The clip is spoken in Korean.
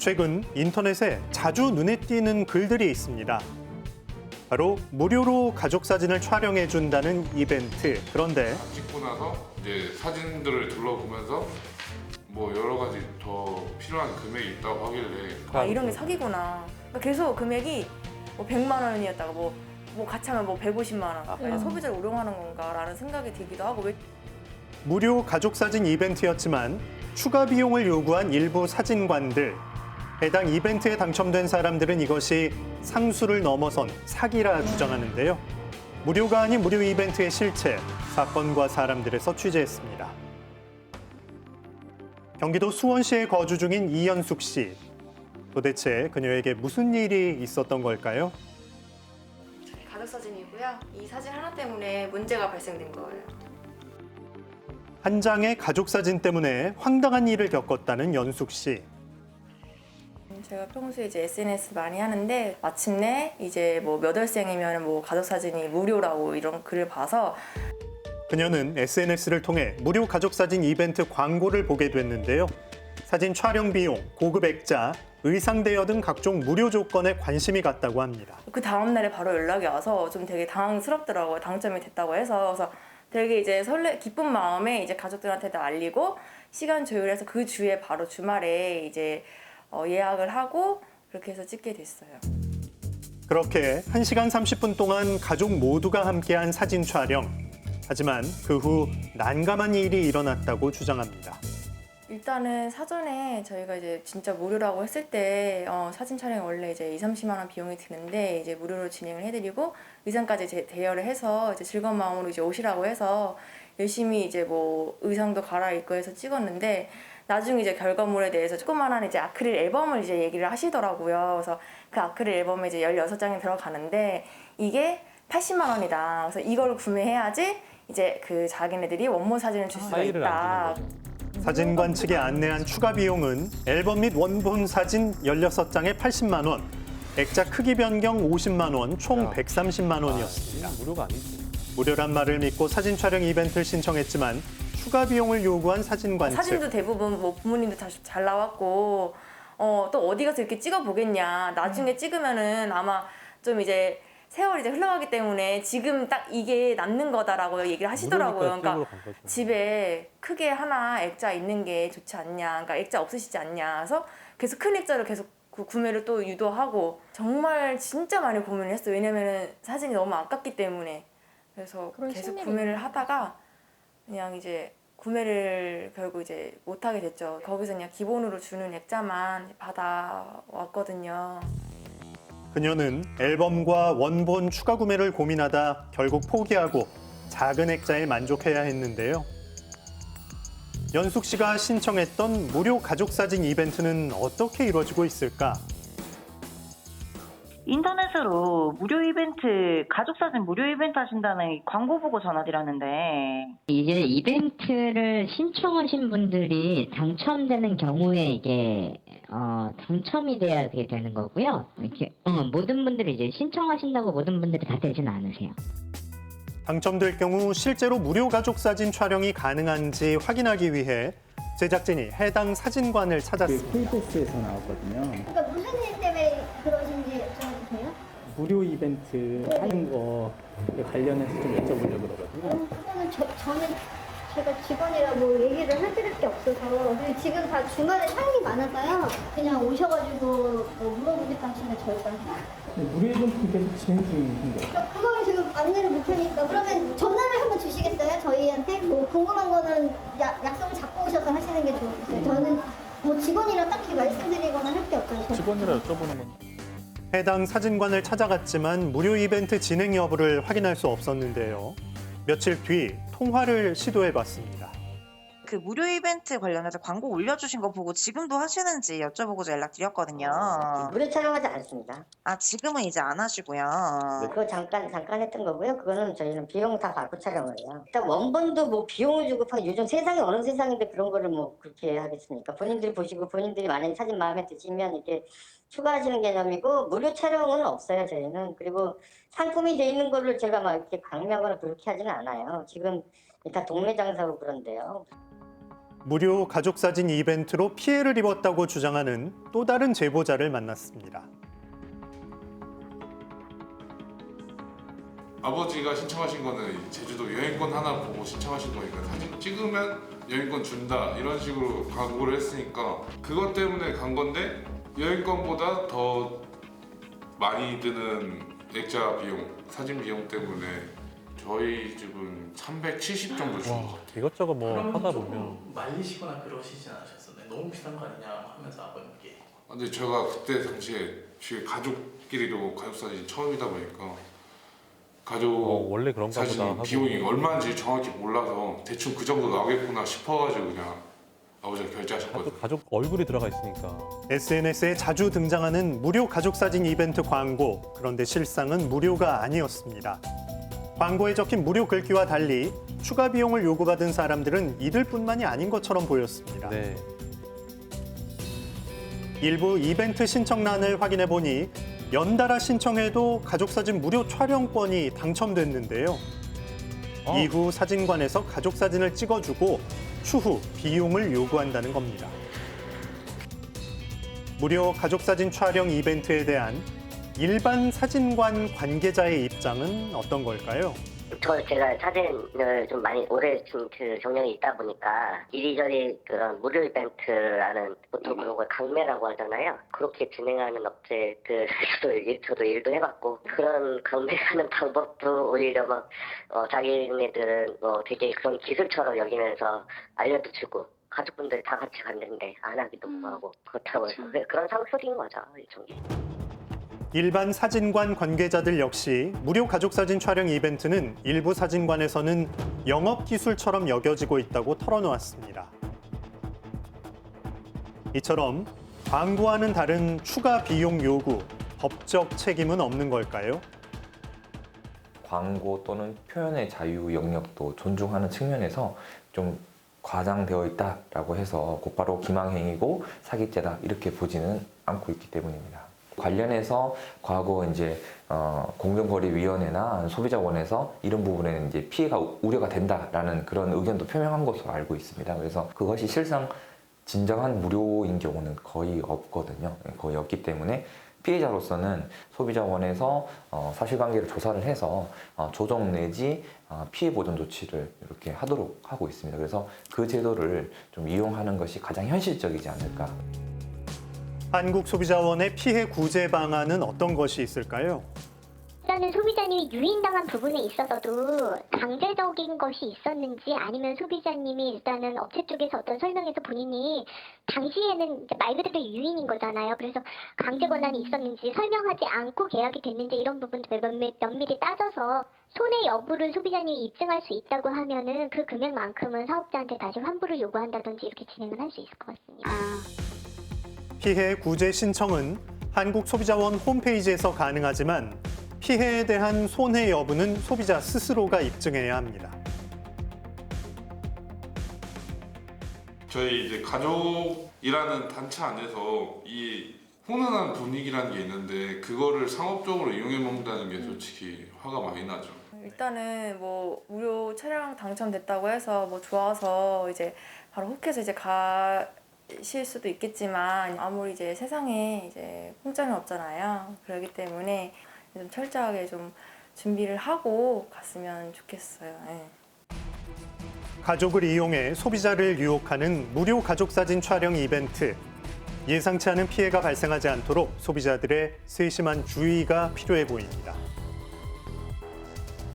최근 인터넷에 자주 눈에 띄는 글들이 있습니다. 바로 무료로 가족 사진을 촬영해준다는 이벤트. 그런데 찍고 나서 이제 사진들을 둘러보면서 뭐 여러 가지 더 필요한 금액이 있다고 하길래 아, 이런 게 사기구나. 그러니까 계속 금액이 뭐 100만 원이었다가 뭐 같이 하면 뭐 150만 원. 소비자를 우롱하는 건가라는 생각이 들기도 하고. 무료 가족 사진 이벤트였지만 추가 비용을 요구한 일부 사진관들. 해당 이벤트에 당첨된 사람들은 이것이 상수를 넘어선 사기라 주장하는데요. 무료가 아닌 무료 이벤트의 실체, 사건과 사람들에서 취재했습니다. 경기도 수원시에 거주 중인 이연숙 씨. 도대체 그녀에게 무슨 일이 있었던 걸까요? 가족 사진이고요. 이 사진 하나 때문에 문제가 발생된 거예요. 한 장의 가족 사진 때문에 황당한 일을 겪었다는 연숙 씨. 제가 평소에 이제 SNS 많이 하는데 마침내 이제 뭐 몇 월생이면 뭐 가족 사진이 무료라고 이런 글을 봐서 그녀는 SNS를 통해 무료 가족 사진 이벤트 광고를 보게 됐는데요. 사진 촬영 비용, 고급 액자, 의상 대여 등 각종 무료 조건에 관심이 갔다고 합니다. 그 다음 날에 바로 연락이 와서 좀 되게 당황스럽더라고요. 당첨이 됐다고 해서. 그래서 되게 이제 기쁜 마음에 이제 가족들한테도 알리고 시간 조율해서 그 주에 바로 주말에 이제 예약을 하고 그렇게 해서 찍게 됐어요. 그렇게 1시간 30분 동안 가족 모두가 함께한 사진 촬영. 하지만 그 후 난감한 일이 일어났다고 주장합니다. 일단은 사전에 저희가 이제 진짜 무료라고 했을 때 사진 촬영이 원래 이제 2~30만 원 비용이 드는데 이제 무료로 진행을 해드리고 의상까지 이제 대여를 해서 이제 즐거운 마음으로 이제 오시라고 해서 열심히 이제 뭐 의상도 갈아입고 해서 찍었는데 나중에 이제 결과물에 대해서 조그만한 이제 아크릴 앨범을 이제 얘기를 하시더라고요. 그래서 그 아크릴 앨범에 이제 16장이 들어가는데 이게 80만 원이다. 그래서 이걸 구매해야지 이제 그 자기네들이 원본 사진을 줄 수가 있다. 사진관 측에 안내한 추가 비용은 앨범 및 원본 사진 16장에 80만 원, 액자 크기 변경 50만 원, 총 130만 원이었습니다. 무료가 아니지. 무료란 말을 믿고 사진 촬영 이벤트를 신청했지만 추가 비용을 요구한 사진관 측. 사진도 대부분 뭐 부모님도 다 잘 나왔고 또 어디 가서 이렇게 찍어 보겠냐. 나중에 찍으면은 아마 좀 이제 세월이 이제 흘러가기 때문에 지금 딱 이게 남는 거다라고 얘기를 하시더라고요. 그러니까 집에 크게 하나 액자 있는 게 좋지 않냐. 그러니까 액자 없으시지 않냐. 그래서 계속 큰 액자를 계속 그 구매를 또 유도하고 정말 진짜 많이 고민을 했어요. 왜냐면은 사진이 너무 아깝기 때문에. 그래서 계속 구매를 하다가 그냥 이제 구매를 결국 이제 못하게 됐죠. 거기서 그냥 기본으로 주는 액자만 받아왔거든요. 그녀는 앨범과 원본 추가 구매를 고민하다 결국 포기하고 작은 액자에 만족해야 했는데요. 연숙 씨가 신청했던 무료 가족 사진 이벤트는 어떻게 이루어지고 있을까? 인터넷으로 무료 이벤트, 가족사진 무료 이벤트 하신다는 광고 보고 전화드렸는데 이제 이벤트를 신청하신 분들이 당첨되는 경우에 이게 당첨이 돼야 되는 거고요. 이렇게 모든 분들이 이제 신청하신다고 모든 분들이 다 되진 않으세요. 당첨될 경우 실제로 무료 가족 사진 촬영이 가능한지 확인하기 위해 제작진이 해당 사진관을 찾았습니다. KBS에서 나왔거든요. 그러니까 무슨 일 때문에 그러신지 여쭤봐도 돼요? 무료 이벤트 하는 거 관련해서 좀 여쭤보려고 그러거든요. 그거는 저는 제가 직원이라 뭐 얘기를 해드릴 게 없어서 그리고 지금 다 주말에 사람이 많아서요. 그냥 오셔가지고 뭐 물어보겠다 하시면 저희가 무료 이벤트 계속 진행 중인데. 그거는 지금 안내를 못하니까 그러면 전화를 한번 주시겠어요? 저희한테? 뭐 궁금한 거는 약속을 잡고 오셔서 하시는 게 좋겠어요. 저는 뭐 직원이라 딱히 말씀드리거나 할 게 없어요. 직원이라 여쭤보는 건. 해당 사진관을 찾아갔지만 무료 이벤트 진행 여부를 확인할 수 없었는데요. 며칠 뒤 통화를 시도해봤습니다. 그 무료 이벤트 관련해서 광고 올려주신 거 보고 지금도 하시는지 여쭤보고자 연락드렸거든요. 무료 촬영하지 않습니다. 아, 지금은 이제 안 하시고요. 그거 잠깐 했던 거고요. 그거는 저희는 비용 다 받고 촬영을 해요. 일단 원본도 뭐 비용을 주고 요즘 세상이 어느 세상인데 그런 거를 뭐 그렇게 하겠습니까? 본인들이 보시고 본인들이 만약에 사진 마음에 드시면 이렇게 추가하시는 개념이고 무료 촬영은 없어요, 저희는. 그리고 상품이 돼 있는 거를 제가 막 이렇게 강요하거나 그렇게 하지는 않아요. 지금 일단 동네 장사고 그런데요. 무료 가족사진 이벤트로 피해를 입었다고 주장하는 또 다른 제보자를 만났습니다. 아버지가 신청하신 거는 제주도 여행권 하나 보고 신청하신 거니까 사진 찍으면 여행권 준다 이런 식으로 광고를 했으니까 그것 때문에 간 건데 여행권보다 더 많이 드는 액자 비용, 사진 비용 때문에 저희 집은 370 정도 준 것 같아요. 이것저것 뭐 그러면 하다 조금 보면 말리시거나 그러시진 않으셨어요? 너무 비싼 거 아니냐 하면서 아버님께. 근데 제가 그때 당시에 저희 가족끼리도 가족 사진 처음이다 보니까 가족 원래 그런가 사진 보다 하고. 비용이 얼마인지 정확히 몰라서 대충 그 정도 나오겠구나 싶어가지고 그냥 아버지가 결제하셨거든요. 또 가족 얼굴이 들어가 있으니까. SNS에 자주 등장하는 무료 가족사진 이벤트 광고. 그런데 실상은 무료가 아니었습니다. 광고에 적힌 무료 글귀와 달리 추가 비용을 요구받은 사람들은 이들뿐만이 아닌 것처럼 보였습니다. 네. 일부 이벤트 신청란을 확인해 보니 연달아 신청해도 가족사진 무료 촬영권이 당첨됐는데요. 이후 사진관에서 가족사진을 찍어주고 추후 비용을 요구한다는 겁니다. 무료 가족사진 촬영 이벤트에 대한 일반 사진관 관계자의 입장은 어떤 걸까요? 제가 사진을 좀 많이 오래 그 경력이 있다 보니까 이리저리 그런 무료 이벤트라는 보통 그런 걸 강매라고 하잖아요. 그렇게 진행하는 저도 일도 해봤고 그런 강매하는 방법도 오히려 막 자기네들은 되게 그런 기술처럼 여기면서 알려도 주고 가족분들 다 같이 갔는데 안 하기도 하고 그렇다고 해서 그런 상술인 거죠 일종의. 일반 사진관 관계자들 역시 무료 가족사진 촬영 이벤트는 일부 사진관에서는 영업기술처럼 여겨지고 있다고 털어놓았습니다. 이처럼 광고와는 다른 추가 비용 요구, 법적 책임은 없는 걸까요? 광고 또는 표현의 자유 영역도 존중하는 측면에서 좀 과장되어 있다라고 해서 곧바로 기망행위고 사기죄다 이렇게 보지는 않고 있기 때문입니다. 관련해서 과거 이제 공정거래위원회나 소비자원에서 이런 부분에는 이제 피해가 우려가 된다라는 그런 의견도 표명한 것으로 알고 있습니다. 그래서 그것이 실상 진정한 무료인 경우는 거의 없거든요. 거의 없기 때문에 피해자로서는 소비자원에서 사실관계를 조사를 해서 조정 내지 피해 보전 조치를 이렇게 하도록 하고 있습니다. 그래서 그 제도를 좀 이용하는 것이 가장 현실적이지 않을까. 한국소비자원의 피해 구제 방안은 어떤 것이 있을까요? 일단은 소비자님이 유인당한 부분에 있어서도 강제적인 것이 있었는지 아니면 소비자님이 일단은 업체 쪽에서 어떤 설명에서 본인이 당시에는 말 그대로 유인인 거잖아요. 그래서 강제 권한이 있었는지 설명하지 않고 계약이 됐는지 이런 부분들 면밀히 따져서 손해 여부를 소비자님이 입증할 수 있다고 하면은 그 금액만큼은 사업자한테 다시 환불을 요구한다든지 이렇게 진행을 할 수 있을 것 같습니다. 피해 구제 신청은 한국소비자원 홈페이지에서 가능하지만 피해에 대한 손해 여부는 소비자 스스로가 입증해야 합니다. 저희 이제 가족이라는 단체 안에서 이 훈훈한 분위기라는 게 있는데 그거를 상업적으로 이용해 먹는다는 게 솔직히 화가 많이 나죠. 일단은 뭐 무료 촬영 당첨됐다고 해서 뭐 좋아서 이제 바로 혹해서 이제 가실 수도 있겠지만 아무리 이제 세상에 이제 공짜는 없잖아요. 그렇기 때문에 좀 철저하게 좀 준비를 하고 갔으면 좋겠어요. 네. 가족을 이용해 소비자를 유혹하는 무료 가족사진 촬영 이벤트. 예상치 않은 피해가 발생하지 않도록 소비자들의 세심한 주의가 필요해 보입니다.